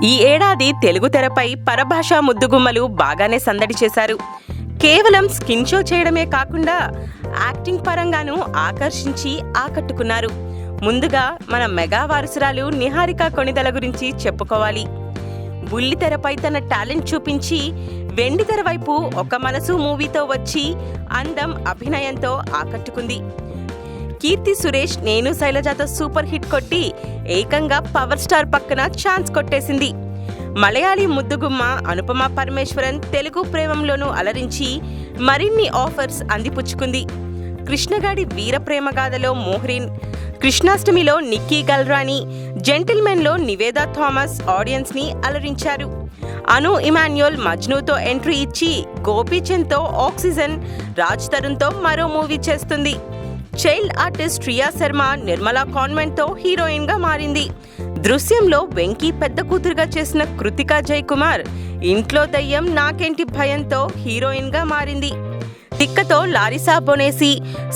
ఈ ఏడాది తెలుగు తెరపై పరభాషా ముద్దుగుమ్మలు బాగానే సందడి చేశారు. కేవలం స్కిన్ షో చేయడమే కాకుండా యాక్టింగ్ పరంగానూ ఆకర్షించి ఆకట్టుకున్నారు. ముందుగా మన మెగా వారసురాలు నిహారిక కొణిదెల గురించి చెప్పుకోవాలి. బుల్లితెరపై తన టాలెంట్ చూపించి వెండితెర వైపు ఒక మనసు మూవీతో వచ్చి అందం, అభినయంతో ఆకట్టుకుంది. కీర్తి సురేష్ నేను శైలజాతో సూపర్ హిట్ కొట్టి ఏకంగా పవర్ స్టార్ పక్కన ఛాన్స్ కొట్టేసింది. మలయాళీ ముద్దుగుమ్మ అనుపమ పరమేశ్వరన్ తెలుగు ప్రేమంలోనూ అలరించి మరిన్ని ఆఫర్స్ అందిపుచ్చుకుంది. కృష్ణగాడి వీర ప్రేమగాథలో మోహ్రిన్, కృష్ణాష్టమిలో నిక్కీ గల్రాని, జెంటిల్మెన్లో నివేదా థామస్ ఆడియన్స్ ని అలరించారు. అను ఇమాన్యుయల్ మజ్నూతో ఎంట్రీ ఇచ్చి గోపీచంద్తో ఆక్సిజన్, రాజ్ తరుణ్తో మరో మూవీ చేస్తుంది. చైల్డ్ ఆర్టిస్ట్ రియా శర్మ నిర్మలా కాన్వెంట్తో హీరోయిన్గా మారింది. దృశ్యంలో వెంకీ పెద్ద కూతురుగా చేసిన కృతికా జయకుమార్ ఇంట్లో దయ్యం నాకేంటి భయంతో హీరోయిన్గా మారింది. తిక్కతో లారిసా బొనేసి,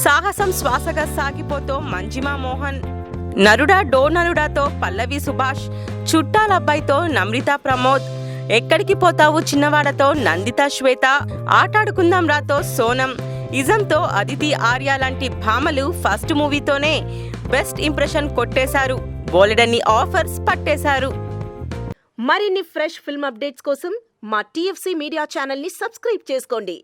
సాహసం శ్వాసగా సాగిపోతో మంజిమా మోహన్, నరుడా డో నరుడాతో పల్లవి సుభాష్, చుట్టాల అబ్బాయితో నమ్రితా ప్రమోద్, ఎక్కడికి పోతావు చిన్నవాడతో నందితా శ్వేత, ఆటాడుకుందాం రాతో సోనం, ఇజంతో అదితి ఆర్య లాంటి భామలు ఫస్ట్ మూవీతోనే బెస్ట్ ఇంప్రెషన్ కొట్టేశారు. బోలెడన్ని ఆఫర్స్ పట్టేశారు. మరిన్ని ఫ్రెష్ ఫిల్మ్ అప్డేట్స్ కోసం మా TFC మీడియా ఛానల్ని సబ్స్క్రైబ్ చేసుకోండి.